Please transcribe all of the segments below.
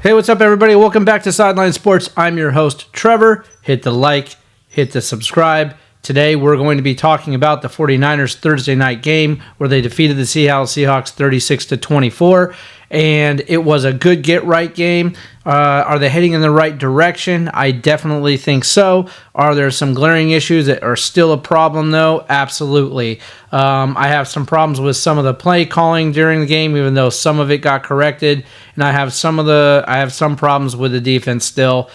Hey, what's up, everybody? Welcome back to Sideline Sports. I'm your host, Trevor. Hit the like, hit the subscribe. Today, we're going to be talking about the 49ers Thursday night game where they defeated the Seattle Seahawks 36-24, and it was a good get-right game. Are they heading in the right direction? I definitely think so. Are there some glaring issues that are still a problem, though? Absolutely. I have some problems with some of the play calling during the game, even though some of it got corrected, and I have some problems with the defense still.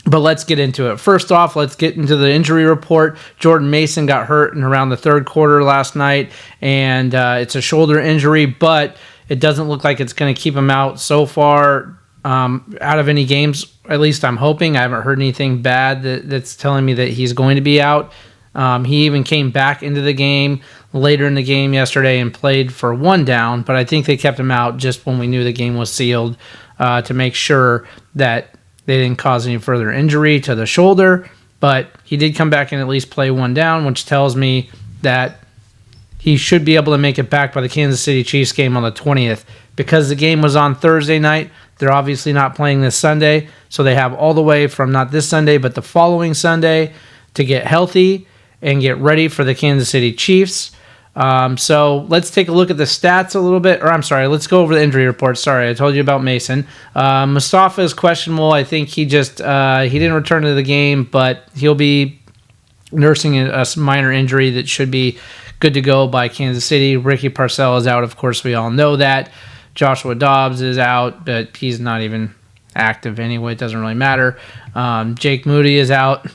But let's get into it. First off, let's get into the injury report. Jordan Mason got hurt in around the third quarter last night, and it's a shoulder injury, but it doesn't look like it's going to keep him out so far out of any games. At least I'm hoping. I haven't heard anything bad that's telling me that he's going to be out. He even came back into the game later in the game yesterday and played for one down, but I think they kept him out just when we knew the game was sealed to make sure that they didn't cause any further injury to the shoulder, but he did come back and at least play one down, which tells me that he should be able to make it back by the Kansas City Chiefs game on the 20th. Because the game was on Thursday night, they're obviously not playing this Sunday, so they have all the way from not this Sunday, but the following Sunday to get healthy and get ready for the Kansas City Chiefs. So let's take a look at the stats a little bit. Let's go over the injury report. Sorry, I told you about Mason. Mustafa is questionable. I think he didn't return to the game, but he'll be nursing a minor injury that should be good to go by Kansas City. Ricky Parcell is out. Of course, we all know that. Joshua Dobbs is out, but he's not even active anyway. It doesn't really matter. Jake Moody is out.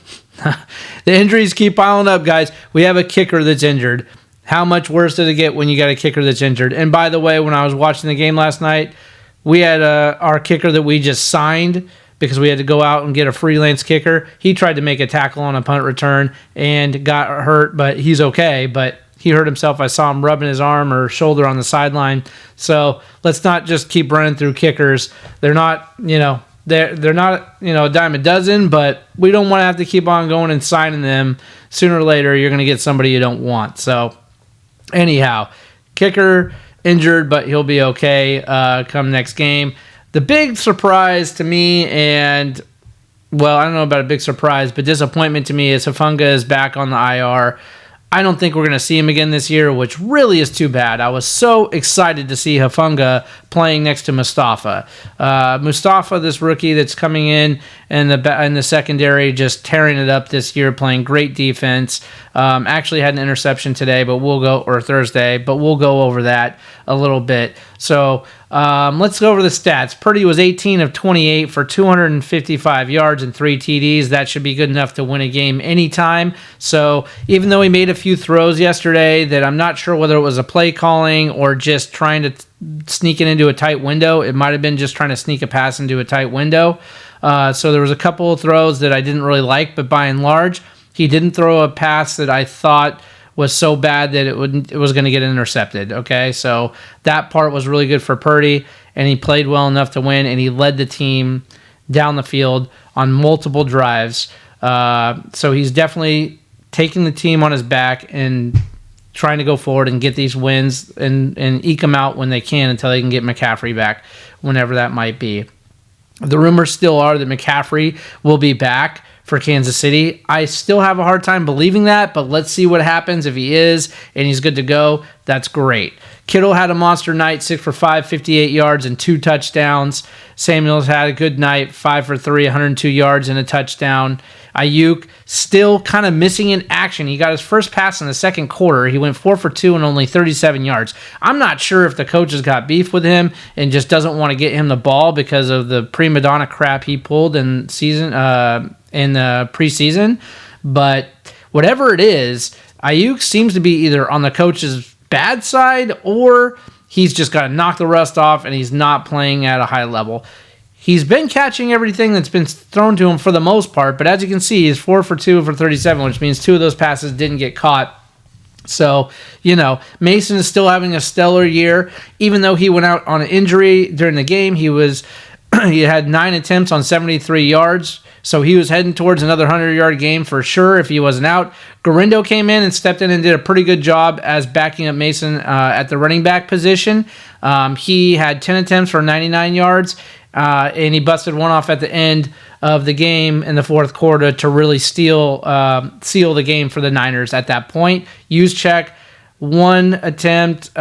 The injuries keep piling up, guys. We have a kicker that's injured. How much worse does it get when you got a kicker that's injured? And by the way, when I was watching the game last night, we had our kicker that we just signed because we had to go out and get a freelance kicker. He tried to make a tackle on a punt return and got hurt, but he's okay. But he hurt himself. I saw him rubbing his arm or shoulder on the sideline. So let's not just keep running through kickers. They're not, they're not, a dime a dozen, but we don't want to have to keep on going and signing them. Sooner or later, you're going to get somebody you don't want. So anyhow, kicker injured, but he'll be okay come next game. The big surprise to me, and, well, I don't know about a big surprise, but disappointment to me is Hufanga is back on the IR. I don't think we're going to see him again this year, which really is too bad. I was so excited to see Hufanga playing next to Mustafa. Mustafa, this rookie that's coming in the secondary, just tearing it up this year, playing great defense. Actually had an interception today, or Thursday, but we'll go over that a little bit. So let's go over the stats. Purdy was 18 of 28 for 255 yards and 3 TDs. That should be good enough to win a game anytime. So even though he made a few throws yesterday that I'm not sure whether it was a play calling or just trying to sneak it into a tight window, it might have been just trying to sneak a pass into a tight window. So there was a couple of throws that I didn't really like, but by and large, he didn't throw a pass that I thought was so bad that it was going to get intercepted. Okay, so that part was really good for Purdy, and he played well enough to win, and he led the team down the field on multiple drives. So he's definitely taking the team on his back and trying to go forward and get these wins and eke them out when they can until they can get McCaffrey back, whenever that might be. The rumors still are that McCaffrey will be back for Kansas City. I still have a hard time believing that, but let's see what happens. If he is and he's good to go, that's great. Kittle had a monster night, 6 for 5, 58 yards and 2 touchdowns. Samuels had a good night, 5 for 3, 102 yards and a touchdown. Ayuk still kind of missing in action. He got his first pass in the second quarter. He went 4 for 2 and only 37 yards. I'm not sure if the coach has got beef with him and just doesn't want to get him the ball because of the prima donna crap he pulled in the preseason. But whatever it is, Ayuk seems to be either on the coach's bad side or he's just got to knock the rust off and he's not playing at a high level. He's been catching everything that's been thrown to him for the most part, but as you can see, he's 4 for 2 for 37, which means 2 of those passes didn't get caught. So, Mason is still having a stellar year. Even though he went out on an injury during the game, he had 9 attempts on 73 yards. So he was heading towards another 100-yard game for sure if he wasn't out. Garindo came in and stepped in and did a pretty good job as backing up Mason at the running back position. He had 10 attempts for 99 yards. and he busted one off at the end of the game in the fourth quarter to really seal the game for the Niners at that point. Juszczyk, one attempt,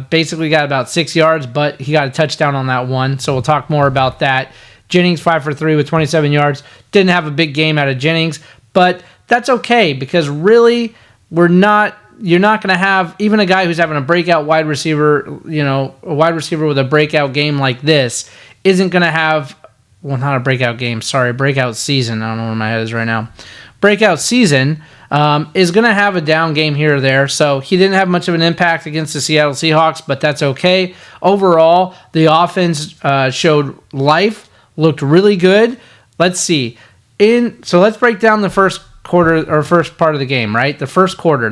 basically got about 6 yards, but he got a touchdown on that one, so we'll talk more about that. Jennings 5 for 3 with 27 yards. Didn't have a big game out of Jennings, but that's okay because really you're not going to have even a guy who's having a breakout wide receiver, a wide receiver with a breakout game like this isn't going to have, well, not a breakout game, sorry, breakout season. I don't know where my head is right now. Breakout season is going to have a down game here or there, so he didn't have much of an impact against the Seattle Seahawks, but that's okay. Overall, the offense showed life, looked really good. Let's see. So let's break down the first quarter or first part of the game, right? The first quarter,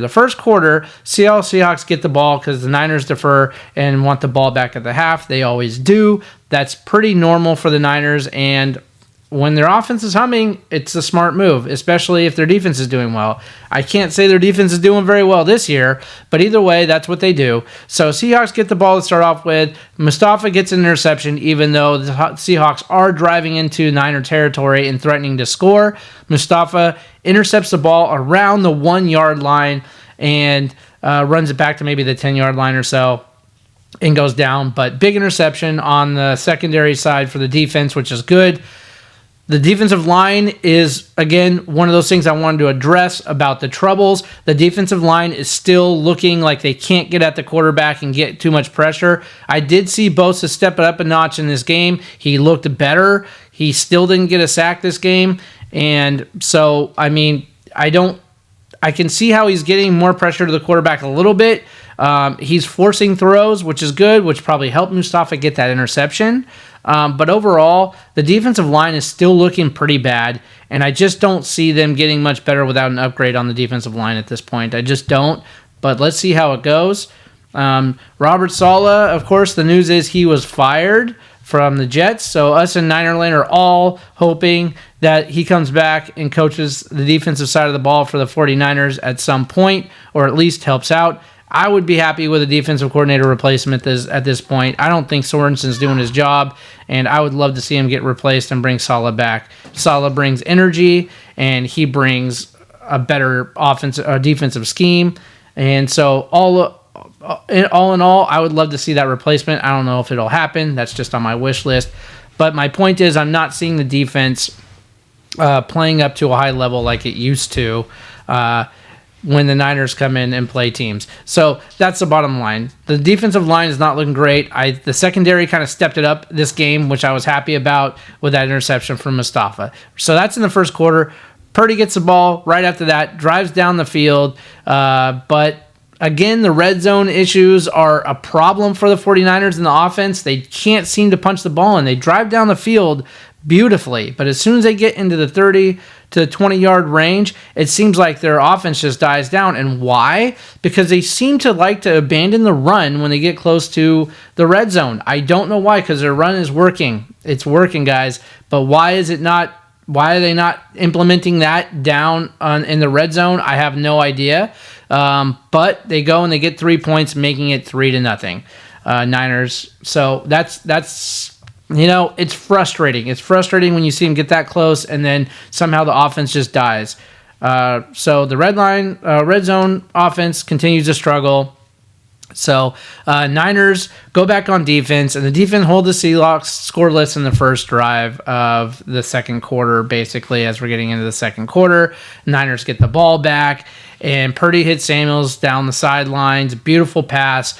Seattle Seahawks get the ball because the Niners defer and want the ball back at the half. They always do. That's pretty normal for the Niners, and when their offense is humming, it's a smart move, especially if their defense is doing well. I can't say their defense is doing very well this year, but either way, that's what they do. So Seahawks get the ball to start off with. Mustafa gets an interception, even though the Seahawks are driving into Niner territory and threatening to score. Mustafa intercepts the ball around the 1 yard line and runs it back to maybe the 10-yard line or so and goes down. But big interception on the secondary side for the defense, which is good. The defensive line is, again, one of those things I wanted to address about the troubles. The defensive line is still looking like they can't get at the quarterback and get too much pressure. I did see Bosa step it up a notch in this game. He looked better. He still didn't get a sack this game. And so, I mean, I can see how he's getting more pressure to the quarterback a little bit. He's forcing throws, which is good, which probably helped Mustafa get that interception. But overall, the defensive line is still looking pretty bad, and I just don't see them getting much better without an upgrade on the defensive line at this point. I just don't, but let's see how it goes. Robert Saleh, of course, the news is he was fired from the Jets, so us in Ninerland are all hoping that he comes back and coaches the defensive side of the ball for the 49ers at some point, or at least helps out. I would be happy with a defensive coordinator replacement at this point. I don't think Sorensen's doing his job, and I would love to see him get replaced and bring Saleh back. Saleh brings energy, and he brings a better defensive scheme. And so all in all, I would love to see that replacement. I don't know if it'll happen. That's just on my wish list. But my point is I'm not seeing the defense playing up to a high level like it used to when the Niners come in and play teams. So that's the bottom line. The defensive line is not looking great. The secondary kind of stepped it up this game, which I was happy about with that interception from Mustafa. So that's in the first quarter. Purdy gets the ball right after that, drives down the field. But again, the red zone issues are a problem for the 49ers in the offense. They can't seem to punch the ball in. They drive down the field beautifully, but as soon as they get into the 30 to 20-yard range, it seems like their offense just dies down. And why? Because they seem to like to abandon the run when they get close to the red zone. I don't know why, because their run is working. It's working, guys. But why are they not implementing that down in the red zone? I have no idea. But they go and they get 3 points, making it 3-0 Niners. So that's it's frustrating. It's frustrating when you see them get that close and then somehow the offense just dies. So the red zone offense continues to struggle. So Niners go back on defense, and the defense hold the Seahawks scoreless in the first drive of the second quarter, basically, as we're getting into the second quarter. Niners get the ball back, and Purdy hits Samuels down the sidelines. Beautiful pass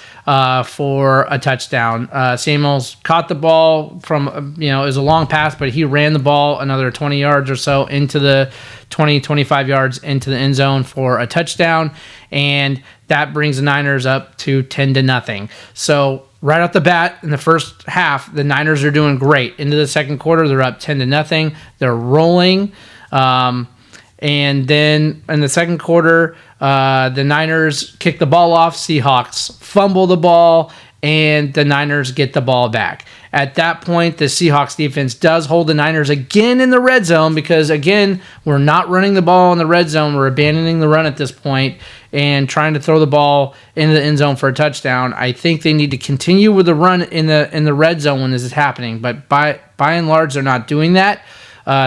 for a touchdown. Samuels caught the ball from, it was a long pass, but he ran the ball another 20 yards or so into the 25 yards into the end zone for a touchdown. And that brings the Niners up to 10-0. So right off the bat in the first half, the Niners are doing great. Into the second quarter, they're up 10-0. They're rolling. And then in the second quarter, the Niners kick the ball off. Seahawks fumble the ball, and the Niners get the ball back. At that point, the Seahawks defense does hold the Niners again in the red zone because, again, we're not running the ball in the red zone. We're abandoning the run at this point and trying to throw the ball into the end zone for a touchdown. I think they need to continue with the run in the red zone when this is happening, but by and large, they're not doing that.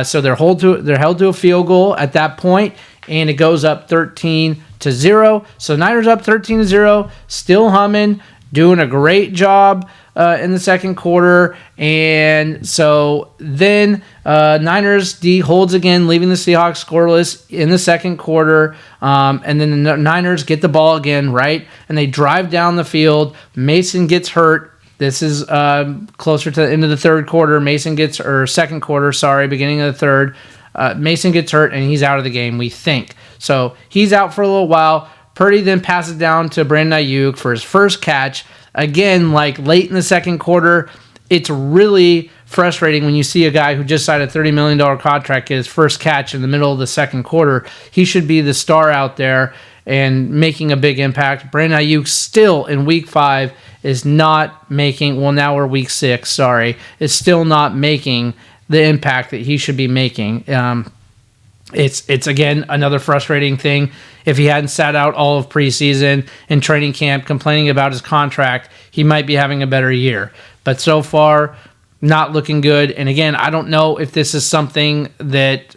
So they're held to a field goal at that point, and it goes up 13-0. So Niners up 13-0, still humming, doing a great job in the second quarter. And so then Niners D holds again, leaving the Seahawks scoreless in the second quarter. And then the Niners get the ball again, right? And they drive down the field. Mason gets hurt. This is closer to the end of the third quarter. Second quarter, beginning of the third. Mason gets hurt, and he's out of the game, we think. So he's out for a little while. Purdy then passes down to Brandon Ayuk for his first catch. Again, like late in the second quarter, it's really frustrating when you see a guy who just signed a $30 million contract get his first catch in the middle of the second quarter. He should be the star out there and making a big impact. Brandon Ayuk still in week 5 is not making, well, now we're week 6, is still not making the impact that he should be making. It's again, another frustrating thing. If he hadn't sat out all of preseason and training camp complaining about his contract, he might be having a better year. But so far, not looking good. And again, I don't know if this is something that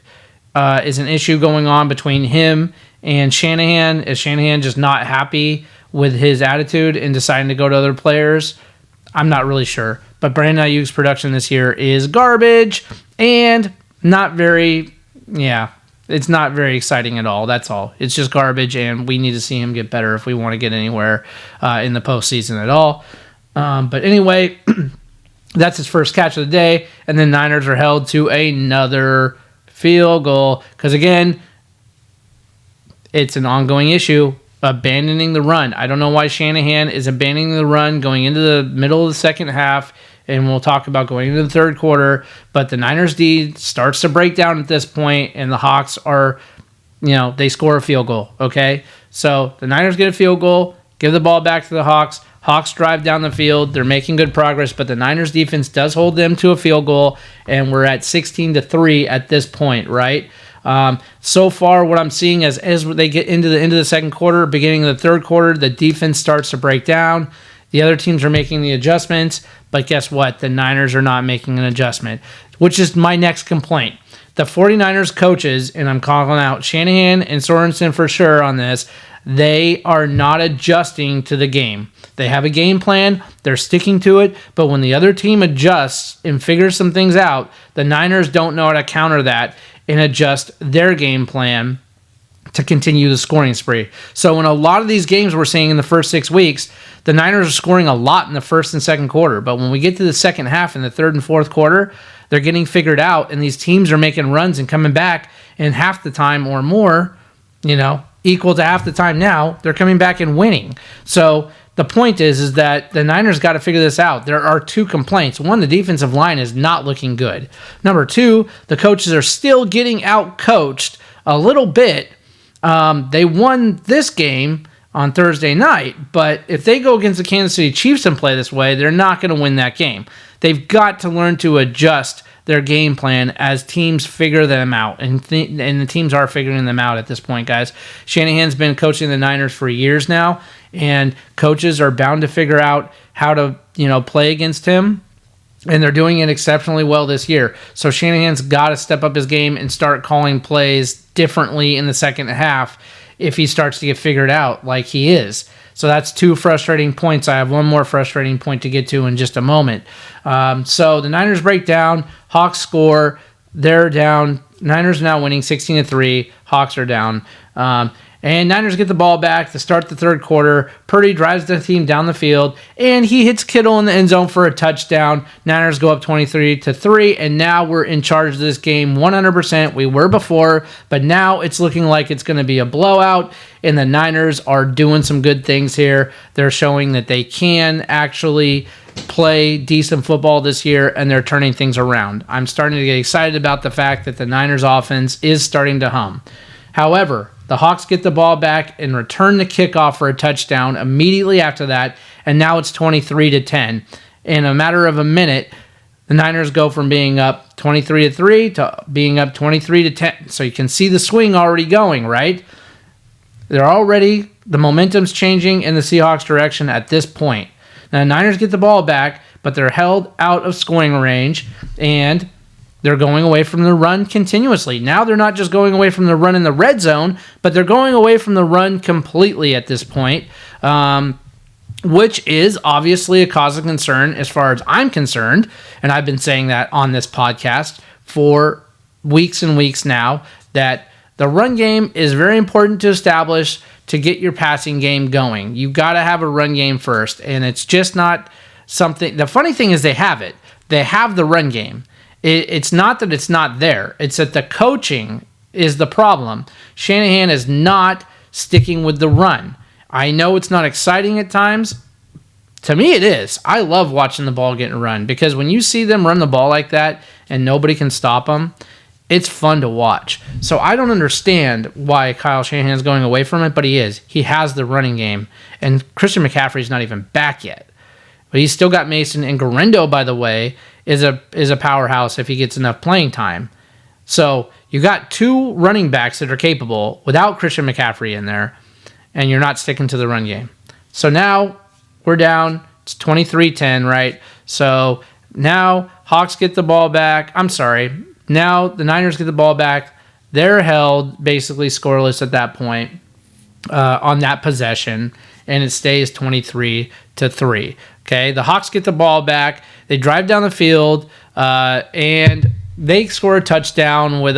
is an issue going on between him and Shanahan. Is Shanahan just not happy with his attitude and deciding to go to other players? I'm not really sure. But Brandon Ayuk's production this year is garbage and not very, it's not very exciting at all. That's all. It's just garbage, and we need to see him get better if we want to get anywhere in the postseason at all. But anyway, that's his first catch of the day, and then Niners are held to another field goal because, again, it's an ongoing issue, abandoning the run. I don't know why Shanahan is abandoning the run going into the middle of the second half, and we'll talk about going into the third quarter, but the Niners D starts to break down at this point, and the Hawks are, they score a field goal, okay? So the Niners get a field goal, give the ball back to the Hawks. Hawks drive down the field. They're making good progress, but the Niners defense does hold them to a field goal, and we're at 16-3 at this point, right? So far, what I'm seeing as they get into the end of the second quarter, beginning of the third quarter, the defense starts to break down. The other teams are making the adjustments, but guess what? The Niners are not making an adjustment, which is my next complaint. The 49ers coaches, and I'm calling out Shanahan and Sorensen for sure on this, they are not adjusting to the game. They have a game plan, they're sticking to it, but when the other team adjusts and figures some things out, the Niners don't know how to counter that and adjust their game plan to continue the scoring spree. So in a lot of these games we're seeing in the first 6 weeks, the Niners are scoring a lot in the first and second quarter. But when we get to the second half in the third and fourth quarter, they're getting figured out, and these teams are making runs and coming back, and half the time or more, equal to half the time now, they're coming back and winning. So the point is that the Niners got to figure this out. There are 2 complaints. One, the defensive line is not looking good. Number 2, the coaches are still getting out-coached a little bit. They won this game on Thursday night, but if they go against the Kansas City Chiefs and play this way, they're not going to win that game. They've got to learn to adjust their game plan as teams figure them out, and the teams are figuring them out at this point, guys. Shanahan's been coaching the Niners for years now, and coaches are bound to figure out how to, play against him, and they're doing it exceptionally well this year. So Shanahan's got to step up his game and start calling plays differently in the second half if he starts to get figured out like he is. So that's 2 frustrating points. I have one more frustrating point to get to in just a moment. So the Niners break down. Hawks score. They're down. Niners now winning 16-3. Hawks are down. And Niners get the ball back to start the third quarter. Purdy drives the team down the field, and he hits Kittle in the end zone for a touchdown. Niners go up 23-3, and now we're in charge of this game 100%. We were before, but now it's looking like it's going to be a blowout, and the Niners are doing some good things here. They're showing that they can actually play decent football this year, and they're turning things around. I'm starting to get excited about the fact that the Niners offense is starting to hum. However, the Hawks get the ball back and return the kickoff for a touchdown immediately after that, and now it's 23-10. In a matter of a minute, the Niners go from being up 23-3 to being up 23-10. So you can see the swing already going, right? The momentum's changing in the Seahawks' direction at this point. Now, the Niners get the ball back, but they're held out of scoring range, and they're going away from the run continuously. Now they're not just going away from the run in the red zone, but they're going away from the run completely at this point, which is obviously a cause of concern as far as I'm concerned. And I've been saying that on this podcast for weeks and weeks now, that the run game is very important to establish to get your passing game going. You've got to have a run game first, and it's just not something. The funny thing is they have it. They have the run game. It's not that it's not there. It's that the coaching is the problem. Shanahan is not sticking with the run. I know it's not exciting at times. To me, it is. I love watching the ball getting run, because when you see them run the ball like that and nobody can stop them, it's fun to watch. So I don't understand why Kyle Shanahan is going away from it, but he is. He has the running game, and Christian McCaffrey's not even back yet. But he's still got Mason, and Garendo, by the way, is a powerhouse if he gets enough playing time. So you got two running backs that are capable without Christian McCaffrey in there, and you're not sticking to the run game. So now we're down. It's 23-10, right? So now Hawks get the ball back. Now the Niners get the ball back. They're held basically scoreless at that point on that possession, and it stays 23-3. Okay, the Hawks get the ball back. They drive down the field, and they score a touchdown with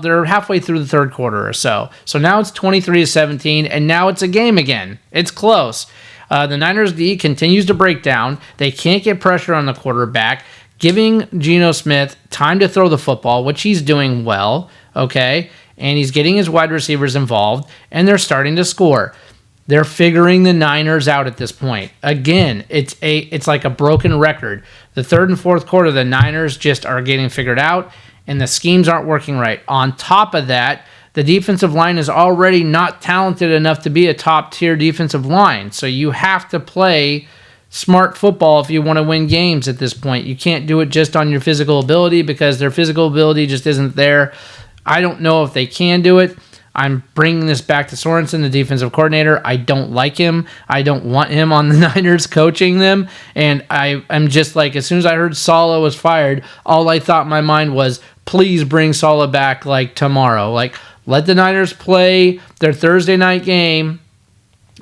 they're halfway through the third quarter or so. So now it's 23-17, and now it's a game again. It's close. The Niners D continues to break down. They can't get pressure on the quarterback, giving Geno Smith time to throw the football, which he's doing well, okay? And he's getting his wide receivers involved, and they're starting to score. They're figuring the Niners out at this point. Again, it's like a broken record. The third and fourth quarter, the Niners just are getting figured out, and the schemes aren't working right. On top of that, the defensive line is already not talented enough to be a top-tier defensive line. So you have to play smart football if you want to win games at this point. You can't do it just on your physical ability, because their physical ability just isn't there. I don't know if they can do it. I'm bringing this back to Sorensen, the defensive coordinator. I don't like him. I don't want him on the Niners coaching them. And I'm just like, as soon as I heard Saleh was fired, all I thought in my mind was, please bring Saleh back like tomorrow. Like, let the Niners play their Thursday night game,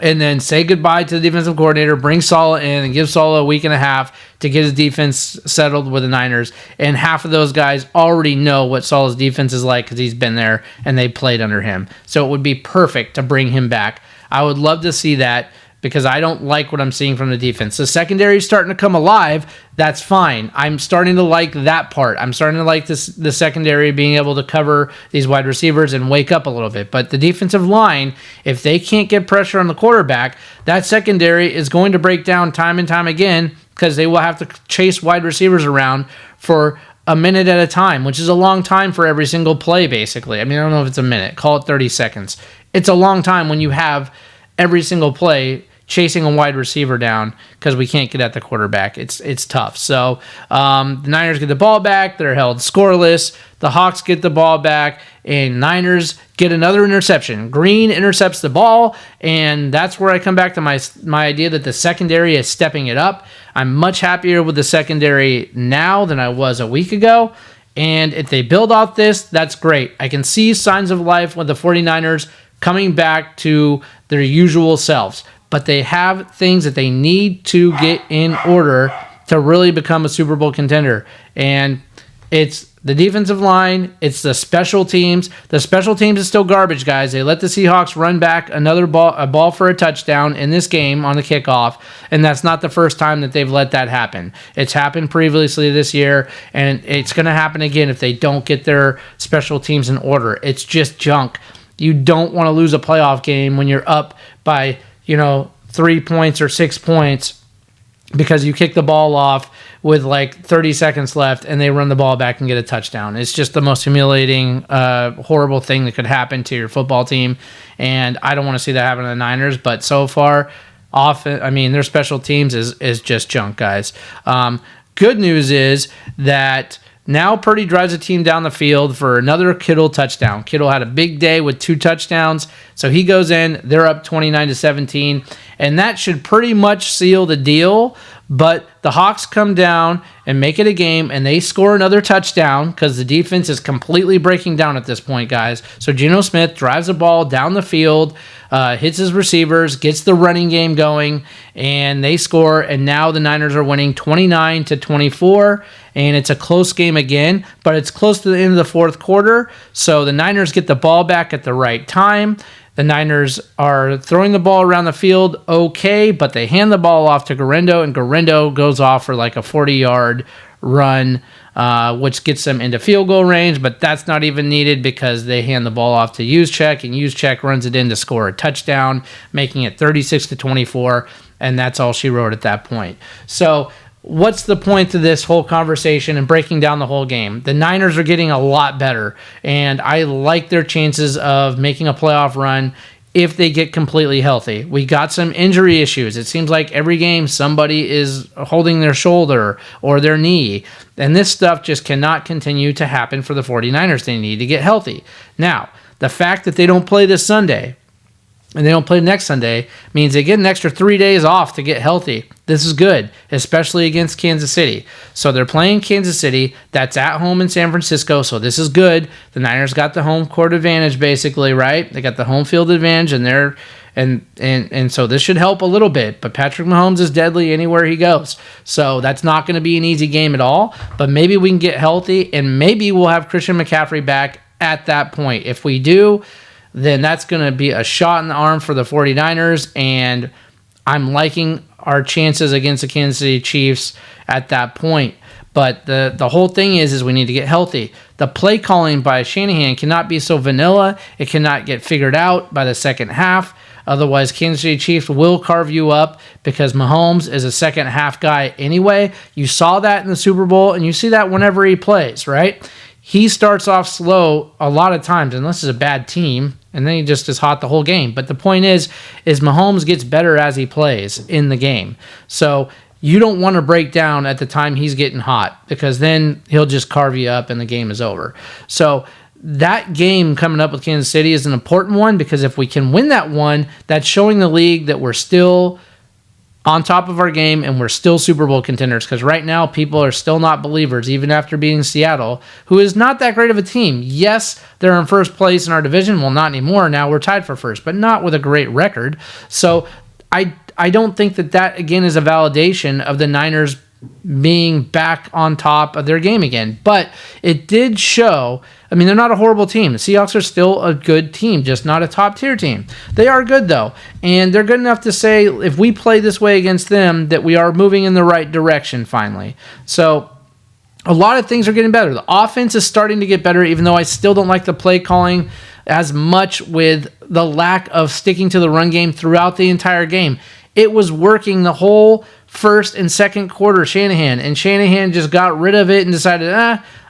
and then say goodbye to the defensive coordinator, bring Saleh in, and give Saleh a week and a half to get his defense settled with the Niners. And half of those guys already know what Saleh's defense is like, because he's been there and they played under him. So it would be perfect to bring him back. I would love to see that, because I don't like what I'm seeing from the defense. The secondary is starting to come alive. That's fine. I'm starting to like that part. I'm starting to like the secondary being able to cover these wide receivers and wake up a little bit. But the defensive line, if they can't get pressure on the quarterback, that secondary is going to break down time and time again, because they will have to chase wide receivers around for a minute at a time, which is a long time for every single play, basically. I mean, I don't know if it's a minute. Call it 30 seconds. It's a long time when you have every single play chasing a wide receiver down, because we can't get at the quarterback. It's tough. So the Niners get the ball back. They're held scoreless. The Hawks get the ball back, and Niners get another interception. Green intercepts the ball, and that's where I come back to my idea that the secondary is stepping it up. I'm much happier with the secondary now than I was a week ago, and if they build off this, that's great. I can see signs of life with the 49ers coming back to their usual selves. But they have things that they need to get in order to really become a Super Bowl contender. And it's the defensive line, it's the special teams. The special teams is still garbage, guys. They let the Seahawks run back a ball for a touchdown in this game on the kickoff, and that's not the first time that they've let that happen. It's happened previously this year, and it's going to happen again if they don't get their special teams in order. It's just junk. You don't want to lose a playoff game when you're up by 3 points or 6 points because you kick the ball off with like 30 seconds left and they run the ball back and get a touchdown. It's just the most humiliating, horrible thing that could happen to your football team. And I don't want to see that happen to the Niners, but so far, their special teams is just junk, guys. Good news is that now Purdy drives a team down the field for another Kittle touchdown. Kittle had a big day with 2 touchdowns, so he goes in. They're up 29-17, and that should pretty much seal the deal. But the Hawks come down and make it a game, and they score another touchdown because the defense is completely breaking down at this point, guys. So Geno Smith drives the ball down the field, hits his receivers, gets the running game going, and they score. And now the Niners are winning 29-24, and it's a close game again, but it's close to the end of the fourth quarter. So the Niners get the ball back at the right time. The Niners are throwing the ball around the field okay, but they hand the ball off to Guerrero, and Guerrero goes off for like a 40-yard run, which gets them into field goal range, but that's not even needed because they hand the ball off to Juszczyk, and Juszczyk runs it in to score a touchdown, making it 36-24, and that's all she wrote at that point. So what's the point to this whole conversation and breaking down the whole game? The Niners are getting a lot better, and I like their chances of making a playoff run if they get completely healthy. We got some injury issues. It seems like every game somebody is holding their shoulder or their knee, and this stuff just cannot continue to happen for the 49ers. They need to get healthy. Now, the fact that they don't play this Sunday and they don't play next Sunday means they get an extra 3 days off to get healthy. This is good, especially against Kansas City. So they're playing Kansas City. That's at home in San Francisco, so this is good. The Niners got the home court advantage, basically, right? They got the home field advantage, and so this should help a little bit. But Patrick Mahomes is deadly anywhere he goes. So that's not going to be an easy game at all. But maybe we can get healthy, and maybe we'll have Christian McCaffrey back at that point. If we do, then that's going to be a shot in the arm for the 49ers, and I'm liking our chances against the Kansas City Chiefs at that point. But the whole thing is we need to get healthy. The play calling by Shanahan cannot be so vanilla. It cannot get figured out by the second half. Otherwise, Kansas City Chiefs will carve you up because Mahomes is a second half guy anyway. You saw that in the Super Bowl, and you see that whenever he plays, right? He starts off slow a lot of times, unless it's a bad team, and then he just is hot the whole game. But the point is Mahomes gets better as he plays in the game. So you don't want to break down at the time he's getting hot, because then he'll just carve you up and the game is over. So that game coming up with Kansas City is an important one, because if we can win that one, that's showing the league that we're still on top of our game and we're still Super Bowl contenders, because right now people are still not believers, even after beating Seattle, who is not that great of a team. Yes, they're in first place in our division. Well, not anymore. Now we're tied for first, but not with a great record. So I don't think that again is a validation of the Niners being back on top of their game again. But it did show, they're not a horrible team. The Seahawks are still a good team, just not a top-tier team. They are good, though, and they're good enough to say, if we play this way against them, that we are moving in the right direction finally. So a lot of things are getting better. The offense is starting to get better, even though I still don't like the play calling as much with the lack of sticking to the run game throughout the entire game. It was working the whole first and second quarter, Shanahan just got rid of it and decided,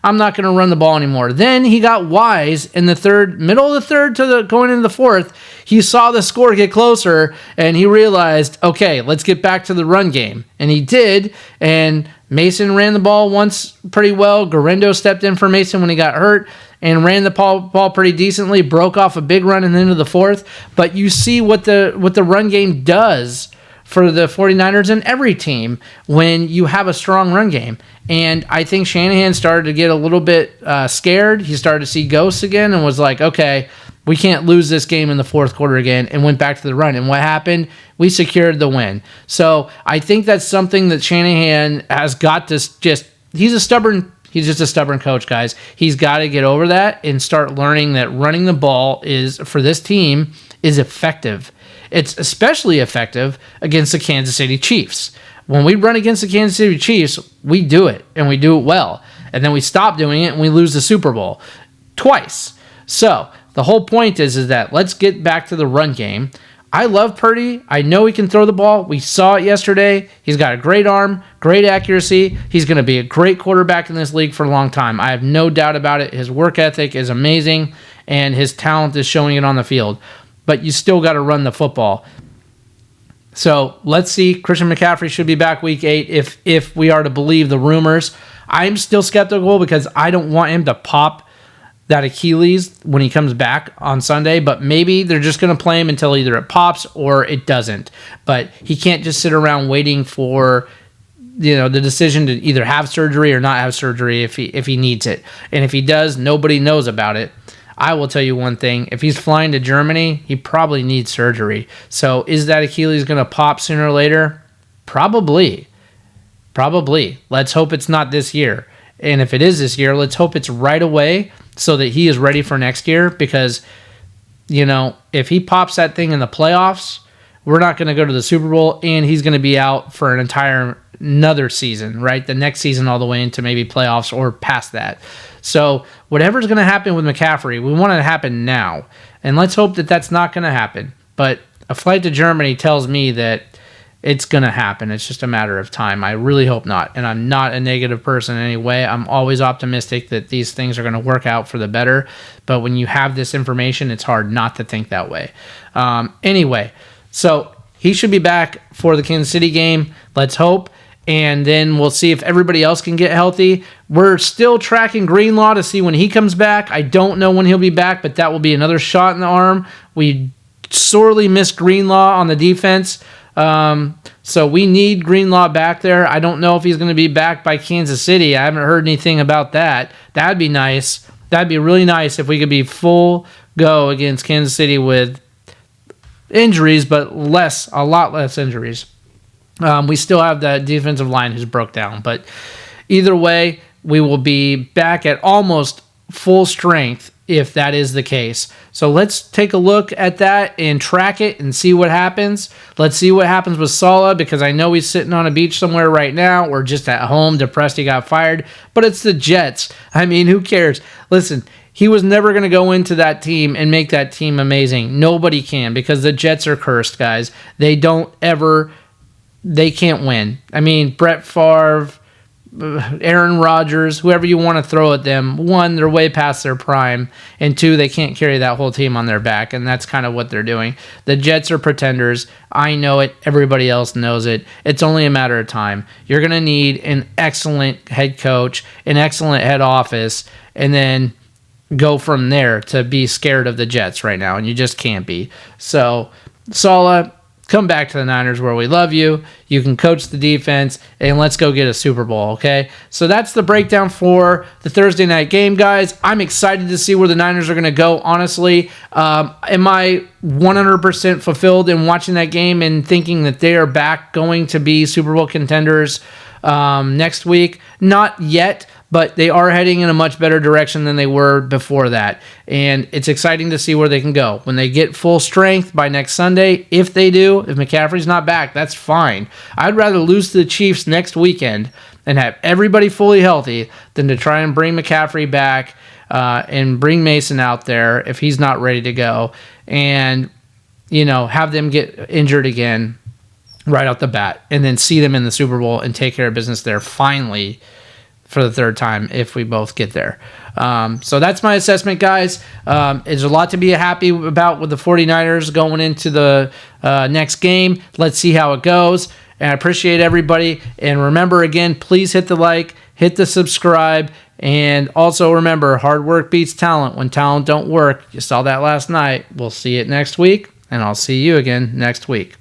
I'm not going to run the ball anymore. Then he got wise in the middle of the third to going into the fourth. He saw the score get closer, and he realized, okay, let's get back to the run game. And he did, and Mason ran the ball once pretty well. Guerrero stepped in for Mason when he got hurt and ran the ball pretty decently, broke off a big run in the end of the fourth. But you see what the run game does for the 49ers and every team when you have a strong run game. And I think Shanahan started to get a little bit scared. He started to see ghosts again and was like, okay, we can't lose this game in the fourth quarter again, and went back to the run. And what happened? We secured the win. So I think that's something that Shanahan has got to he's just a stubborn coach, guys. He's got to get over that and start learning that running the ball for this team is effective. It's especially effective against the Kansas City Chiefs. When we run against the Kansas City Chiefs, we do it, and we do it well. And then we stop doing it, and we lose the Super Bowl twice. So the whole point is that let's get back to the run game. I love Purdy. I know he can throw the ball. We saw it yesterday. He's got a great arm, great accuracy. He's going to be a great quarterback in this league for a long time. I have no doubt about it. His work ethic is amazing, and his talent is showing it on the field. But you still got to run the football. So let's see. Christian McCaffrey should be back week 8 if we are to believe the rumors. I'm still skeptical because I don't want him to pop that Achilles when he comes back on Sunday, but maybe they're just going to play him until either it pops or it doesn't. But he can't just sit around waiting for the decision to either have surgery or not have surgery if he needs it. And if he does, nobody knows about it. I will tell you one thing. If he's flying to Germany, he probably needs surgery. So is that Achilles going to pop sooner or later? Probably. Let's hope it's not this year. And if it is this year, let's hope it's right away so that he is ready for next year. Because, if he pops that thing in the playoffs, we're not going to go to the Super Bowl, and he's going to be out for another season, right? The next season all the way into maybe playoffs or past that. So whatever's going to happen with McCaffrey, we want it to happen now. And let's hope that that's not going to happen. But a flight to Germany tells me that it's going to happen. It's just a matter of time. I really hope not. And I'm not a negative person in any way. I'm always optimistic that these things are going to work out for the better. But when you have this information, it's hard not to think that way. Anyway, so he should be back for the Kansas City game. Let's hope. And then we'll see if everybody else can get healthy. We're still tracking Greenlaw to see when he comes back. I don't know when he'll be back, but that will be another shot in the arm. We sorely miss Greenlaw on the defense. So we need Greenlaw back there. I don't know if he's going to be back by Kansas City. I haven't heard anything about that. That'd be nice. That'd be really nice if we could be full go against Kansas City with injuries, but a lot less injuries. We still have that defensive line who's broke down, but either way, we will be back at almost full strength if that is the case. So let's take a look at that and track it and see what happens. Let's see what happens with Saleh, because I know he's sitting on a beach somewhere right now or just at home depressed he got fired, but it's the Jets. I mean, who cares? Listen, he was never going to go into that team and make that team amazing. Nobody can, because the Jets are cursed, guys. They can't win. I mean, Brett Favre, Aaron Rodgers, whoever you want to throw at them, one, they're way past their prime, and two, they can't carry that whole team on their back, and that's kind of what they're doing. The Jets are pretenders. I know it. Everybody else knows it. It's only a matter of time. You're going to need an excellent head coach, an excellent head office, and then go from there to be scared of the Jets right now, and you just can't be. So, Saleh, come back to the Niners where we love you. You can coach the defense, and let's go get a Super Bowl, okay? So that's the breakdown for the Thursday night game, guys. I'm excited to see where the Niners are going to go, honestly. Am I 100% fulfilled in watching that game and thinking that they are back going to be Super Bowl contenders next week? Not yet, but they are heading in a much better direction than they were before that. And it's exciting to see where they can go. When they get full strength by next Sunday, if they do, if McCaffrey's not back, that's fine. I'd rather lose to the Chiefs next weekend and have everybody fully healthy than to try and bring McCaffrey back and bring Mason out there if he's not ready to go and, have them get injured again right out the bat and then see them in the Super Bowl and take care of business there finally for the third time if we both get there. So that's my assessment, guys. There's a lot to be happy about with the 49ers going into the next game. Let's see how it goes. And I appreciate everybody. And remember, again, please hit the like, hit the subscribe, and also remember, hard work beats talent when talent don't work. You saw that last night. We'll see it next week, and I'll see you again next week.